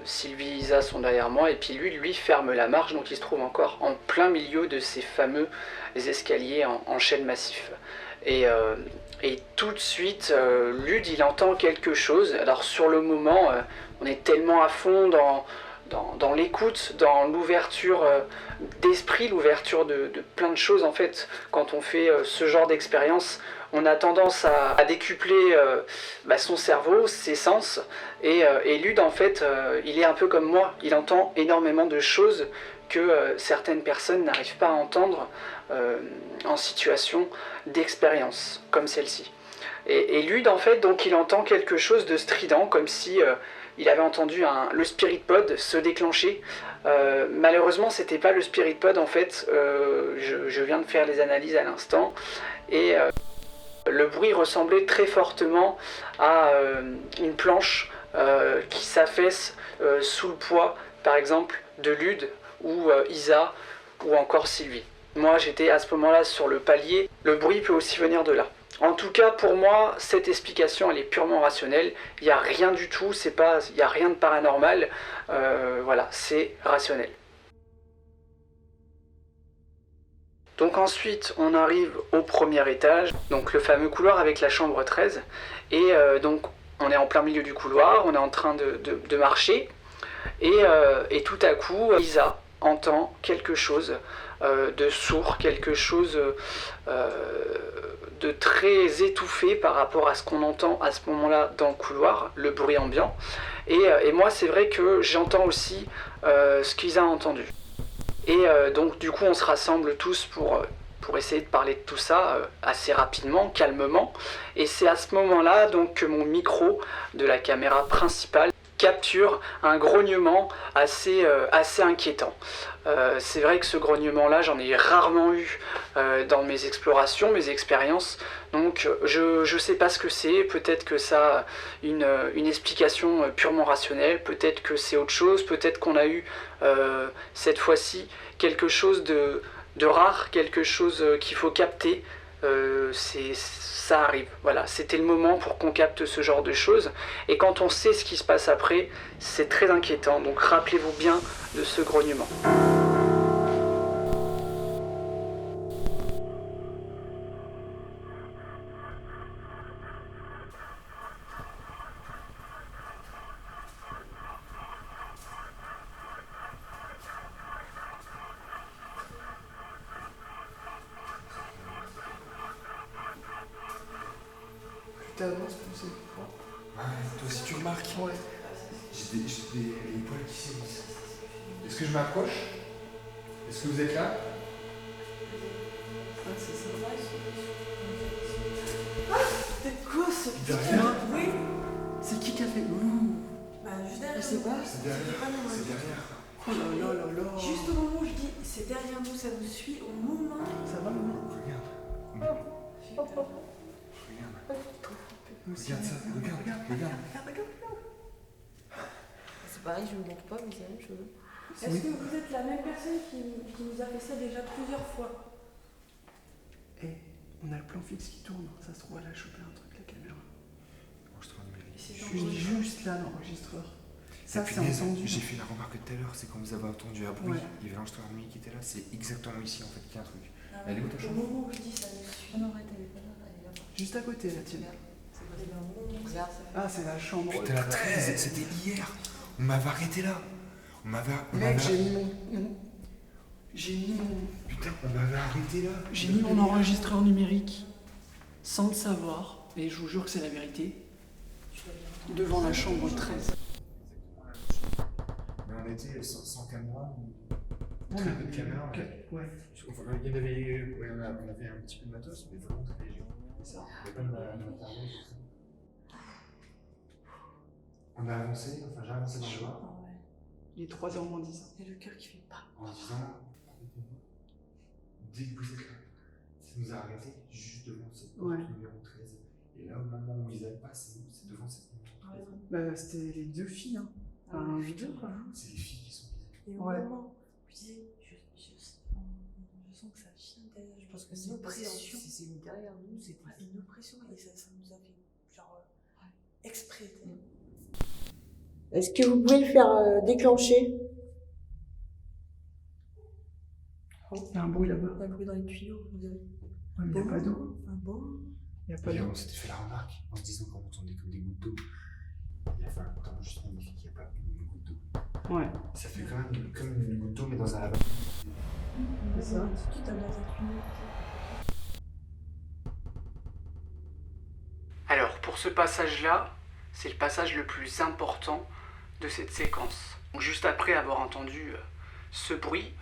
Sylvie et Isa sont derrière moi et puis lui ferme la marche, donc il se trouve encore en plein milieu de ces fameux escaliers en chêne massif. Et tout de suite, Lude il entend quelque chose. Alors sur le moment, on est tellement à fond dans l'écoute, dans l'ouverture d'esprit, l'ouverture de plein de choses en fait. Quand on fait ce genre d'expérience, on a tendance à décupler son cerveau, ses sens, et Lude en fait, il est un peu comme moi, il entend énormément de choses que certaines personnes n'arrivent pas à entendre en situation d'expérience comme celle-ci. Et Lude en fait, donc il entend quelque chose de strident, comme si il avait entendu le spirit pod se déclencher. Malheureusement, c'était pas le spirit pod en fait. Je viens de faire les analyses à l'instant et le bruit ressemblait très fortement à une planche qui s'affaisse sous le poids, par exemple, de Lude ou Isa ou encore Sylvie. Moi, j'étais à ce moment-là sur le palier. Le bruit peut aussi venir de là. En tout cas, pour moi, cette explication, elle est purement rationnelle. Il n'y a rien du tout, il n'y a rien de paranormal. Voilà, c'est rationnel. Donc ensuite, on arrive au premier étage, donc le fameux couloir avec la chambre 13. Et donc, on est en plein milieu du couloir, on est en train de marcher. Et tout à coup, Isa entend quelque chose de sourd, quelque chose de très étouffé par rapport à ce qu'on entend à ce moment-là dans le couloir, le bruit ambiant. Et moi, c'est vrai que j'entends aussi ce qu'Isa a entendu. Et donc du coup on se rassemble tous pour essayer de parler de tout ça assez rapidement, calmement. Et c'est à ce moment-là donc que mon micro de la caméra principale capture un grognement assez inquiétant. C'est vrai que ce grognement-là, j'en ai rarement eu dans mes explorations, mes expériences. Donc je sais pas ce que c'est, peut-être que ça a une explication purement rationnelle, peut-être que c'est autre chose, peut-être qu'on a eu cette fois-ci quelque chose de rare, quelque chose qu'il faut capter. Ça arrive, voilà, c'était le moment pour qu'on capte ce genre de choses. Et quand on sait ce qui se passe après, c'est très inquiétant. Donc rappelez-vous bien de ce grognement. T'avances plus c'est fort. Ouais, toi aussi tu remarques. Ouais. J'ai les poils qui s'érissent. Est-ce que je m'approche? Est-ce que vous êtes là? Ah, c'est ça. C'est quoi ce Derrière. bruit? C'est qui a fait ouh? Bah, juste derrière. Je sais pas. C'est derrière. C'est derrière. Oh là là là là. Juste au moment où je dis c'est derrière nous, ça nous suit, au moment. Ça va, maman? Regarde. Regarde. Regarde ça. Regarde. C'est pareil, je me montre pas, mais c'est la même chose. Est-ce que vous êtes la même personne qui nous a fait ça déjà plusieurs fois? Eh, on a le plan fixe qui tourne. Ça se trouve, elle a chopé un truc, la caméra. Bon, je te rends numéro. Je suis juste là, l'enregistreur. Ça, c'est entendu. J'ai fait la remarque tout à l'heure, c'est quand vous avez entendu un bruit, Ouais. il y avait l'enregistreur nuit qui était là, c'est exactement ici en fait qu'il y a un truc. Ah, Elle est où ta au chambre? moment où je dis ça me suit. Ah non, arrête, elle est pas là, elle est là-bas. Juste à côté, la tienne. Regarde, Ah, c'est la chambre. Putain, la 13, c'était hier. On m'avait arrêté là. On m'avait. Mec, j'ai mis mon. Putain, on m'avait arrêté là. J'ai mis mon enregistreur numérique sans le savoir, et je vous jure que c'est la vérité, devant la chambre 13. Mais on était sans caméra. On Très peu de caméras. Ouais. Enfin, il y en avait, ouais, on avait un petit peu de matos, mais vraiment très léger. C'est ça. Il y a pas de matériel, tout ça. On a avancé, enfin j'ai avancé dans le bas, Ah ouais. Il est 3h moins 10. Et le cœur qui fait pas. en disant, dès que vous êtes là, ça nous a arrêté juste devant cette porte Ouais. numéro 13. Et là, au moment où ils allaient pas, c'est devant cette numéro 13. Bah, c'était les deux filles, hein. Enfin, vidéo, quoi. C'est les filles qui sont visées. Et au Ouais. moment où je disais, je sens que ça vient derrière. Je pense que c'est une oppression. C'est mis derrière nous, c'était. Ouais, une oppression et ça nous a fait genre exprès. Est-ce que vous pouvez le faire déclencher? Il y a un bruit là-bas. On a bruit dans les tuyaux, vous avez. Ouais, mais il n'y a pas d'eau. Ah bon? Il n'y a pas Et d'eau. on s'était fait la remarque en se disant qu'on entendait comme des gouttes d'eau. Il a fallu qu'on enregistre une fille qui n'a pas une goutte d'eau. Ouais. Ça fait quand même comme une goutte d'eau, mais dans un lavabo. C'est ça. Tout à l'heure, Alors, pour ce passage-là, c'est le passage le plus important de cette séquence. Donc, juste après avoir entendu ce bruit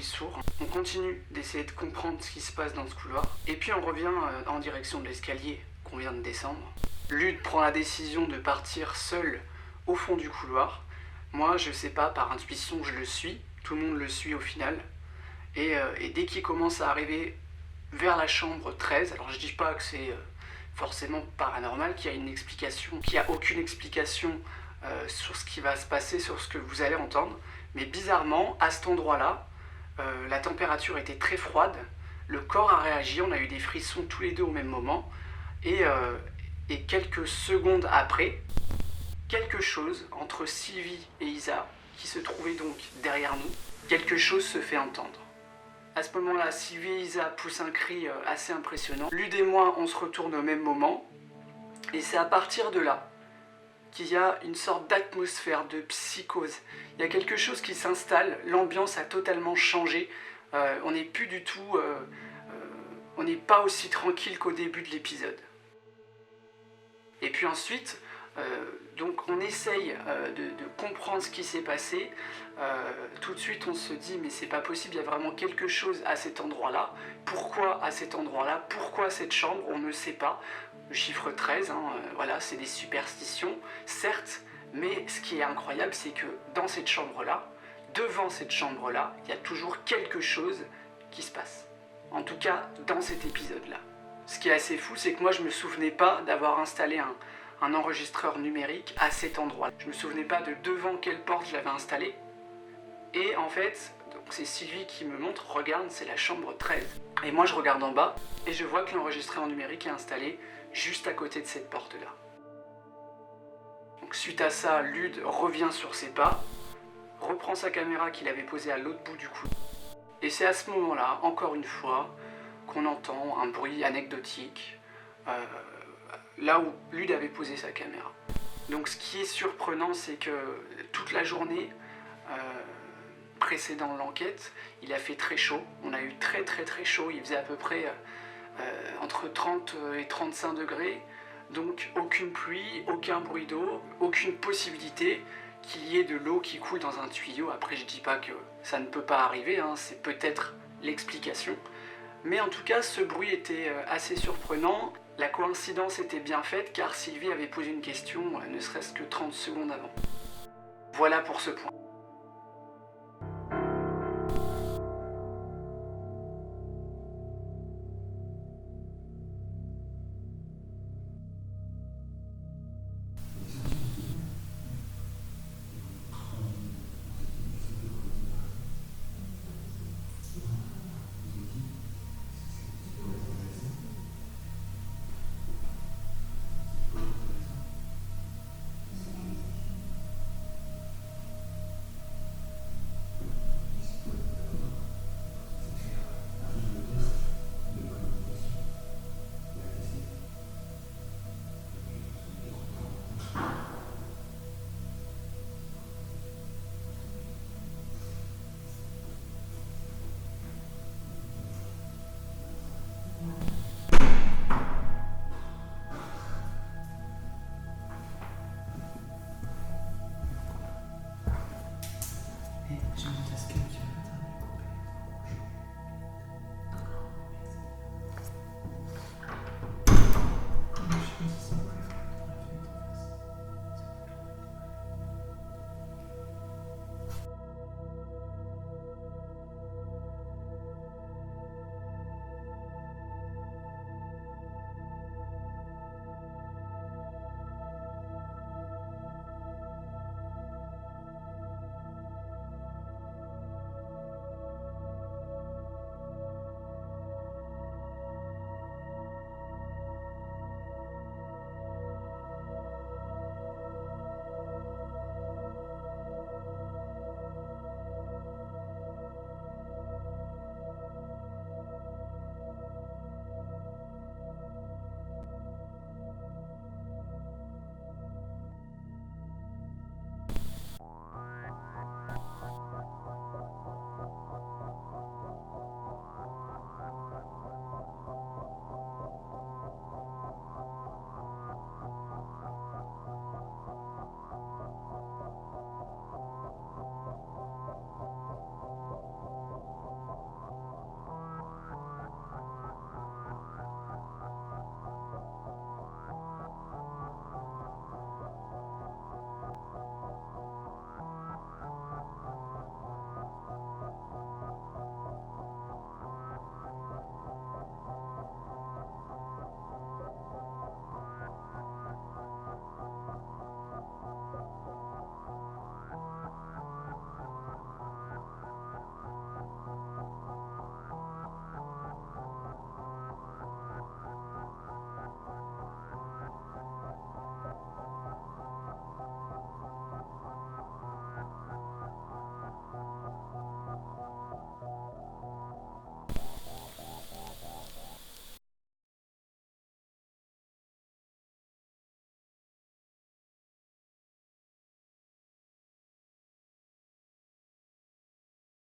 sourd, on continue d'essayer de comprendre ce qui se passe dans ce couloir. Et puis on revient en direction de l'escalier qu'on vient de descendre. Lude prend la décision de partir seul au fond du couloir. Moi, je sais pas, par intuition, je le suis. Tout le monde le suit au final. Et dès qu'il commence à arriver vers la chambre 13, alors je dis pas que c'est forcément paranormal, qu'il y a une explication, qu'il n'y a aucune explication sur ce qui va se passer, sur ce que vous allez entendre, mais bizarrement, à cet endroit-là, la température était très froide, le corps a réagi, on a eu des frissons tous les deux au même moment, et quelques secondes après, quelque chose entre Sylvie et Isa, qui se trouvait donc derrière nous, quelque chose se fait entendre. À ce moment-là, Sylvie et Isa poussent un cri assez impressionnant. Lude et moi, on se retourne au même moment. Et c'est à partir de là qu'il y a une sorte d'atmosphère de psychose. Il y a quelque chose qui s'installe, l'ambiance a totalement changé. On n'est plus du tout... on n'est pas aussi tranquille qu'au début de l'épisode. Et puis ensuite... donc on essaye de comprendre ce qui s'est passé. Tout de suite on se dit mais c'est pas possible, il y a vraiment quelque chose à cet endroit-là. Pourquoi à cet endroit-là? Pourquoi cette chambre? On ne sait pas. Le chiffre 13, voilà, c'est des superstitions, certes, mais ce qui est incroyable c'est que dans cette chambre-là, devant cette chambre-là, il y a toujours quelque chose qui se passe. En tout cas dans cet épisode-là. Ce qui est assez fou, c'est que moi je me souvenais pas d'avoir installé un enregistreur numérique à cet endroit. Je me souvenais pas de devant quelle porte je l'avais installé. Et en fait, c'est Sylvie qui me montre, regarde, c'est la chambre 13. Et moi je regarde en bas et je vois que l'enregistreur numérique est installé juste à côté de cette porte-là. Donc suite à ça, Lude revient sur ses pas, reprend sa caméra qu'il avait posée à l'autre bout du couloir. Et c'est à ce moment-là, encore une fois, qu'on entend un bruit anecdotique. Là où Lude avait posé sa caméra. Donc ce qui est surprenant, c'est que toute la journée précédant l'enquête, il a fait très chaud. On a eu très chaud, il faisait à peu près entre 30 et 35 degrés. Donc aucune pluie, aucun bruit d'eau, aucune possibilité qu'il y ait de l'eau qui coule dans un tuyau. Après je dis pas que ça ne peut pas arriver, hein, c'est peut-être l'explication. Mais en tout cas ce bruit était assez surprenant. La coïncidence était bien faite car Sylvie avait posé une question ne serait-ce que 30 secondes avant. Voilà pour ce point.